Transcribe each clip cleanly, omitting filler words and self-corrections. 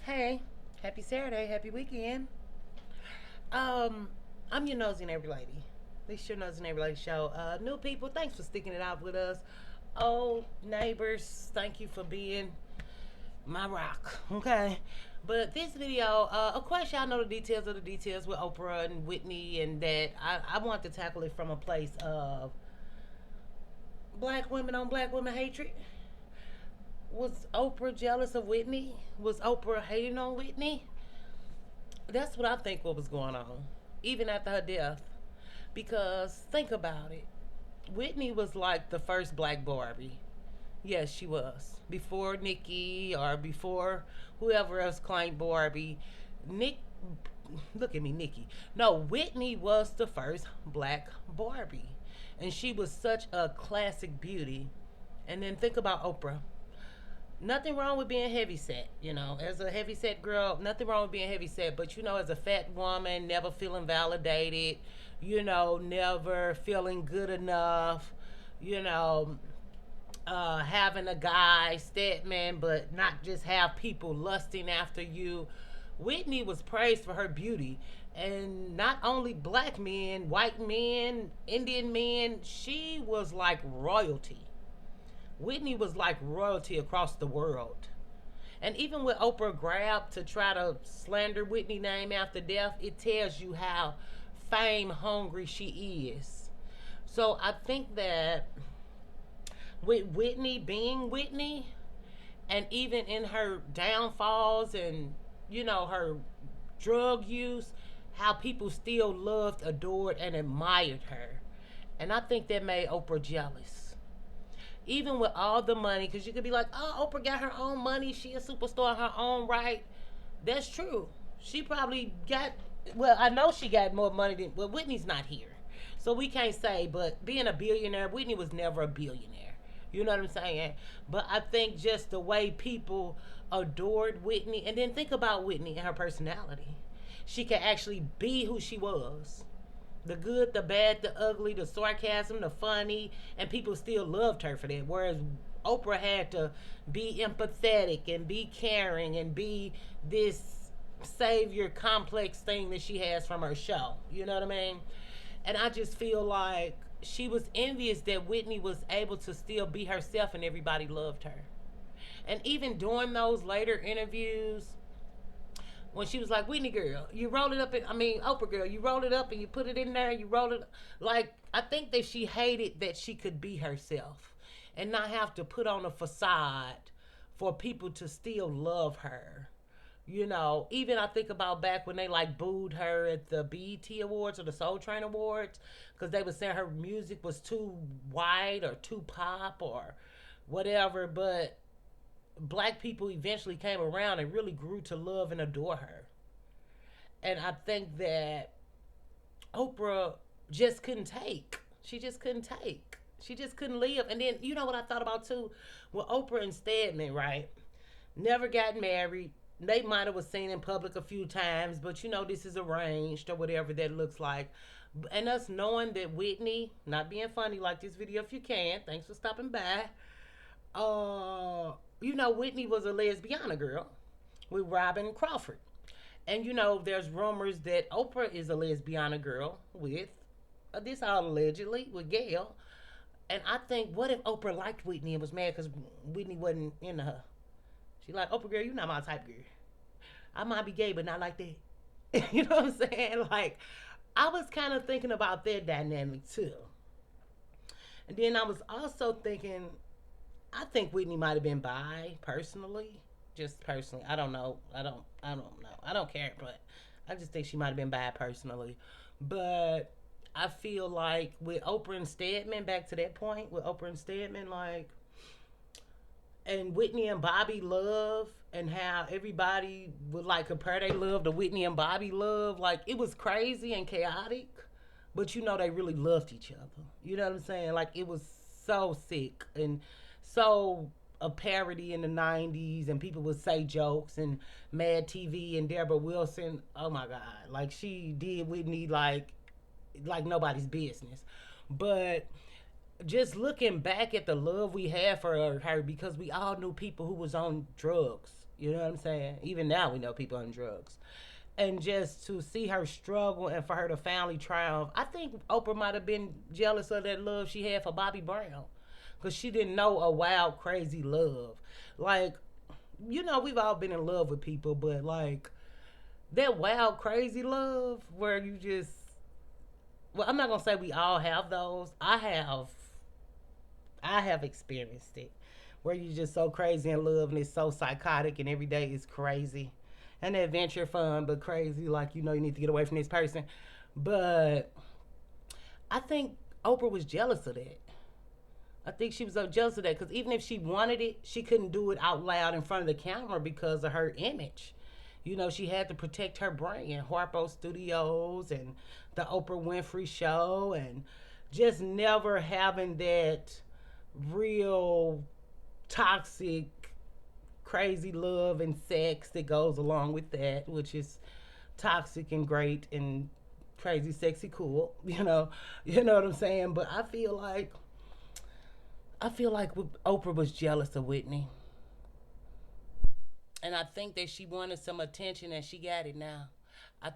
Hey, happy Saturday, happy weekend. Um, I'm your nosy neighbor lady. This your nosy neighbor lady show. New people, thanks for sticking it out with us. Old neighbors, thank you for being my rock. Okay. But this video, of course, y'all know the details of the details with Oprah and Whitney, and that I want to tackle it from a place of black women on black women hatred. Was Oprah jealous of Whitney? Was Oprah hating on Whitney? That's what I think what was going on, even after her death. Because think about it. Whitney was like the first black Barbie. Yes, she was. Before Nikki or before whoever else claimed Barbie. Nick, look at me, Nikki. No, Whitney was the first black Barbie. And she was such a classic beauty. And then think about Oprah. Nothing wrong with being heavy set, as a heavy set girl, nothing wrong with being heavy set, but as a fat woman, never feeling validated, never feeling good enough, you know having a guy statement, but not just have people lusting after you. Whitney was praised for her beauty, and not only black men, white men, Indian men, she was like royalty. Whitney was like royalty across the world. And even with Oprah grabbed to try to slander Whitney name after death, it tells you how fame hungry she is. So I think that with Whitney being Whitney, and even in her downfalls and her drug use, how people still loved, adored, and admired her. And I think that made Oprah jealous. Even with all the money, because you could be like, oh, Oprah got her own money. She a superstar in her own right. That's true. She probably got, well, I know she got more money than, well, Whitney's not here. So we can't say, but being a billionaire, Whitney was never a billionaire. You know what I'm saying? But I think just the way people adored Whitney, and then think about Whitney and her personality. She could actually be who she was, the good, the bad, the ugly, the sarcasm, the funny, and people still loved her for that. Whereas Oprah had to be empathetic and be caring and be this savior complex thing that she has from her show. You know what I mean? And I just feel like she was envious that Whitney was able to still be herself and everybody loved her. And even during those later interviews, when she was like, Whitney girl, you roll it up, Oprah girl, you roll it up and you put it in there, you roll it. Like, I think that she hated that she could be herself and not have to put on a facade for people to still love her. Even I think about back when they like booed her at the BET Awards or the Soul Train Awards because they were saying her music was too white or too pop or whatever. But black people eventually came around and really grew to love and adore her. And I think that Oprah just couldn't take. She just couldn't take. She just couldn't live. And then, you know what I thought about too? Well, Oprah and Stedman, right? Never got married. They might have was seen in public a few times, but this is arranged or whatever that looks like. And us knowing that Whitney, not being funny like this video if you can, thanks for stopping by. Whitney was a lesbiana girl with Robin Crawford. And there's rumors that Oprah is a lesbiana girl with, this all allegedly, with Gail. And I think, what if Oprah liked Whitney and was mad because Whitney wasn't into her? She like, Oprah girl, you not my type girl. I might be gay, but not like that. You know what I'm saying? Like, I was kind of thinking about that dynamic too. And then I was also thinking, I think Whitney might have been bi personally. Just personally. I don't know. I don't know. I don't care, but I just think she might have been bi personally. But I feel like with Oprah and Stedman, back to that point, with Oprah and Stedman, like, and Whitney and Bobby love, and how everybody would like compare their love to Whitney and Bobby love. Like, it was crazy and chaotic, but they really loved each other. You know what I'm saying? Like, it was so sick and so a parody in the 90s, and people would say jokes, and Mad TV and Deborah Wilson, oh my God, like she did Whitney like nobody's business. But just looking back at the love we had for her, because we all knew people who was on drugs You know what I'm saying? Even now, we know people on drugs. And just to see her struggle and for her to finally triumph, I think Oprah might have been jealous of that love she had for Bobby Brown. Because she didn't know a wild, crazy love. Like, we've all been in love with people, but like that wild, crazy love where you just, well, I'm not going to say we all have those. I have experienced it where you're just so crazy in love and it's so psychotic and every day is crazy. And the adventure fun, but crazy, like you need to get away from this person. But I think Oprah was jealous of that. I think she was so jealous of that because even if she wanted it, she couldn't do it out loud in front of the camera because of her image. She had to protect her brand, Harpo Studios and the Oprah Winfrey Show, and just never having that real toxic, crazy love and sex that goes along with that, which is toxic and great and crazy, sexy, cool. You know what I'm saying. But I feel like Oprah was jealous of Whitney, and I think that she wanted some attention, and she got it now. I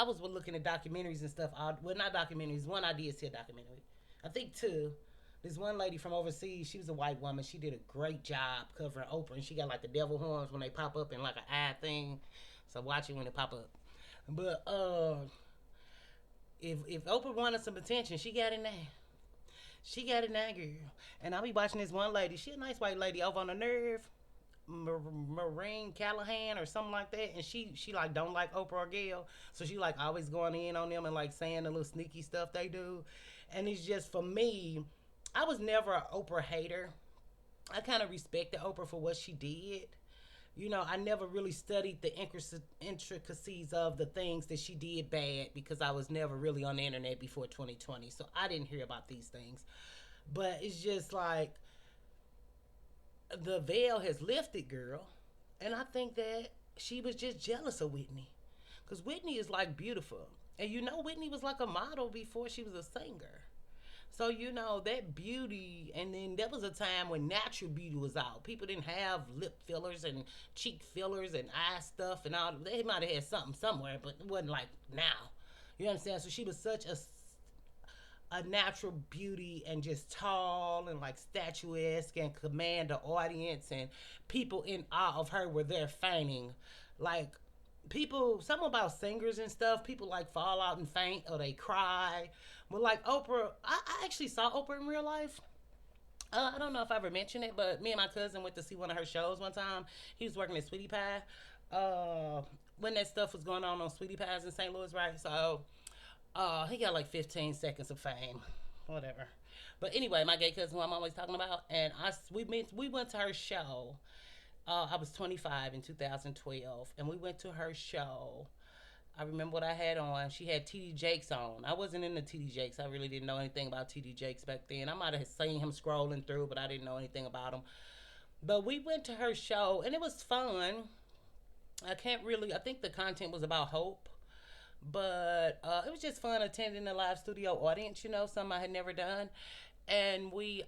was looking at documentaries and stuff. Well, not documentaries. One I did see a documentary. I think two. This one lady from overseas, she was a white woman. She did a great job covering Oprah, and she got like the devil horns when they pop up in like an eye thing. So watch it when they pop up. But if Oprah wanted some attention, she got it now. She got it now, girl. And I be watching this one lady. She a nice white lady over on the nerve. Maureen Callahan or something like that, and she like don't like Oprah or Gail, so she like always going in on them and like saying the little sneaky stuff they do, and it's just for me. I was never an Oprah hater. I kind of respected Oprah for what she did. I never really studied the intricacies of the things that she did bad because I was never really on the internet before 2020, so I didn't hear about these things. But it's just like the veil has lifted, girl. And I think that she was just jealous of Whitney. Because Whitney is like beautiful. And Whitney was like a model before she was a singer. So, that beauty, and then there was a time when natural beauty was out. People didn't have lip fillers and cheek fillers and eye stuff and all. They might have had something somewhere, but it wasn't like now. You know what I'm saying? So she was such a natural beauty and just tall and like statuesque and command the audience, and people in awe of her were there fainting. Like people, something about singers and stuff, people like fall out and faint or they cry. But like Oprah, I actually saw Oprah in real life. I don't know if I ever mentioned it, but me and my cousin went to see one of her shows one time. He was working at Sweetie Pie. When that stuff was going on Sweetie Pies in St. Louis, right? So he got like 15 seconds of fame, whatever. But anyway, my gay cousin, who I'm always talking about, and we went to her show. I was 25 in 2012, and we went to her show. I remember what I had on. She had TD Jakes on. I wasn't into TD Jakes. I really didn't know anything about TD Jakes back then. I might have seen him scrolling through, but I didn't know anything about him. But we went to her show, and it was fun. I think the content was about hope, but it was just fun attending the live studio audience, something I had never done. And it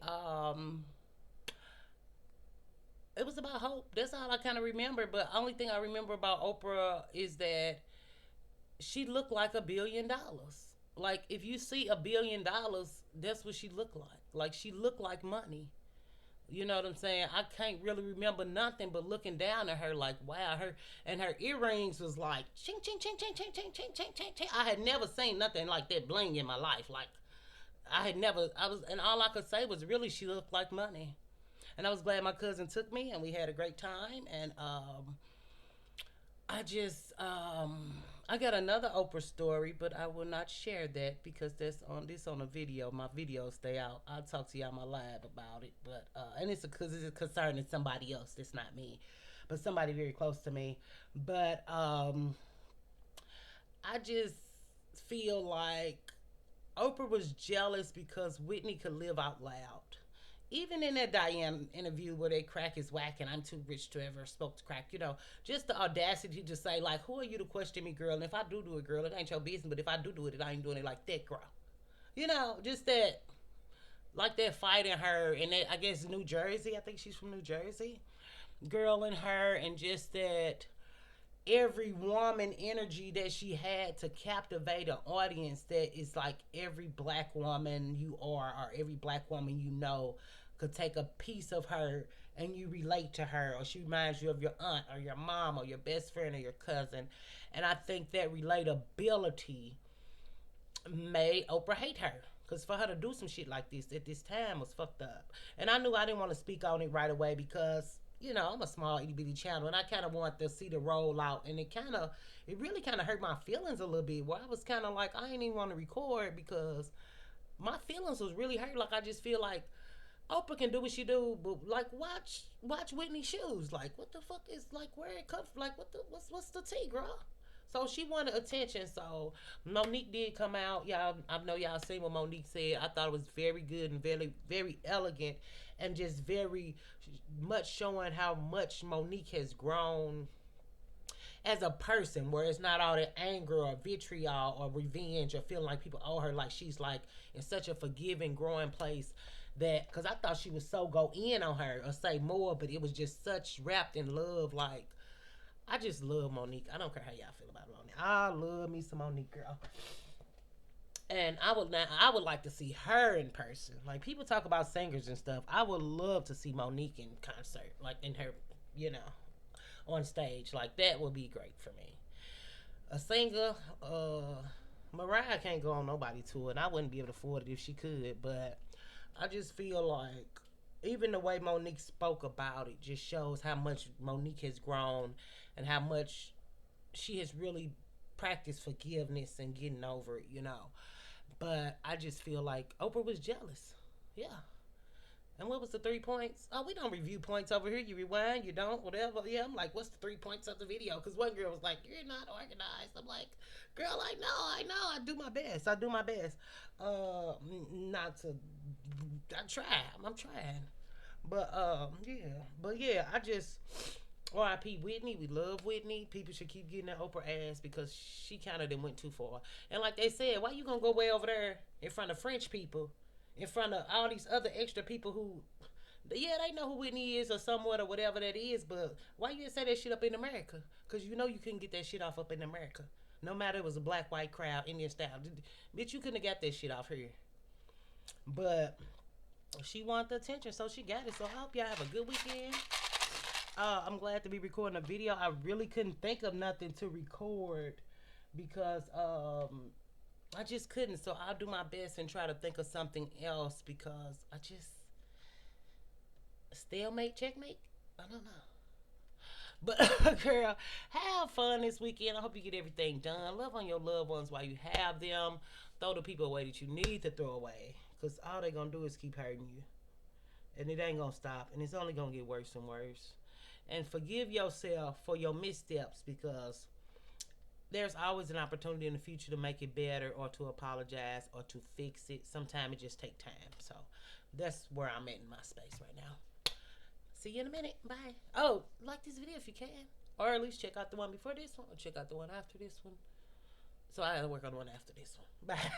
was about hope. That's all I kind of remember. But only thing I remember about Oprah is that she looked like $1 billion. Like if you see $1 billion, that's what she looked like. Like she looked like money. You know what I'm saying? I can't really remember nothing but looking down at her like, wow, her earrings was like ching ching ching ching ching ching ching ching ching ching. I had never seen nothing like that bling in my life. Like and all I could say was really she looked like money. And I was glad my cousin took me and we had a great time. And I just I got another Oprah story, but I will not share that because that's on a video. My videos stay out. I'll talk to you on my live about it, but and it's because it's concerning somebody else. That's not me, but somebody very close to me. But I just feel like Oprah was jealous because Whitney could live out loud. Even in that Diane interview where they crack is whack and I'm too rich to ever smoke to crack, just the audacity to say, like, who are you to question me, girl? And if I do it, girl, it ain't your business. But if I do it, I ain't doing it like that, girl. Just that, like that fight in her, and that, I guess New Jersey. I think she's from New Jersey. girl in her, and just that every woman energy that she had to captivate an audience that is like every black woman you are, or every black woman you know, could take a piece of her and you relate to her, or she reminds you of your aunt or your mom or your best friend or your cousin. And I think that relatability made Oprah hate her. Because for her to do some shit like this at this time was fucked up. And I knew I didn't want to speak on it right away because, I'm a small itty bitty channel and I kind of want to see the rollout. And it really kind of hurt my feelings a little bit where I was kind of like, I didn't even want to record because my feelings was really hurt. Like, I just feel like Oprah can do what she do, but like, watch Whitney shoes. Like, what the fuck is, like, where it come from? Like, what's the tea, girl? So she wanted attention. So Monique did come out. Y'all, I know y'all seen what Monique said. I thought it was very good and very, very elegant, and just very much showing how much Monique has grown as a person, where it's not all that anger or vitriol or revenge or feeling like people owe her. Like, she's like in such a forgiving, growing place. That, because I thought she would so go in on her or say more, but it was just such wrapped in love. Like, I just love Monique. I don't care how y'all feel about Monique. I love me some Monique, girl. And I would like to see her in person. Like, people talk about singers and stuff. I would love to see Monique in concert, like in her, you know, on stage. Like, that would be great for me. A singer, Mariah can't go on nobody tour, and I wouldn't be able to afford it if she could. But I just feel like even the way Monique spoke about it just shows how much Monique has grown and how much she has really practiced forgiveness and getting over it. But I just feel like Oprah was jealous. Yeah. And what was the 3 points? Oh, we don't review points over here. You rewind, you don't, whatever. Yeah, I'm like, what's the 3 points of the video? Because one girl was like, you're not organized. I'm like, girl, I know. I do my best. I do my best. Not to, I try. I'm trying. Yeah. But yeah, I just, R.I.P. Whitney. We love Whitney. People should keep getting that Oprah ass because she kind of done went too far. And like they said, why you gonna go way over there in front of French people, in front of all these other extra people who, yeah, they know who Whitney is or somewhat or whatever that is, but why you didn't say that shit up in America? Because you couldn't get that shit off up in America. No matter it was a black, white crowd, Indian style. Bitch, you couldn't have got that shit off here. But she wanted the attention, so she got it. So I hope y'all have a good weekend. I'm glad to be recording a video. I really couldn't think of nothing to record because I just couldn't. So I'll do my best and try to think of something else because I just stalemate, checkmate. I don't know. But girl, have fun this weekend. I hope you get everything done. Love on your loved ones while you have them. Throw the people away that you need to throw away. Because all they going to do is keep hurting you. And it ain't going to stop. And it's only going to get worse and worse. And forgive yourself for your missteps because there's always an opportunity in the future to make it better or to apologize or to fix it. Sometimes it just takes time. So that's where I'm at in my space right now. See you in a minute. Bye. Oh, like this video if you can. Or at least check out the one before this one or check out the one after this one. So I gotta work on the one after this one. Bye.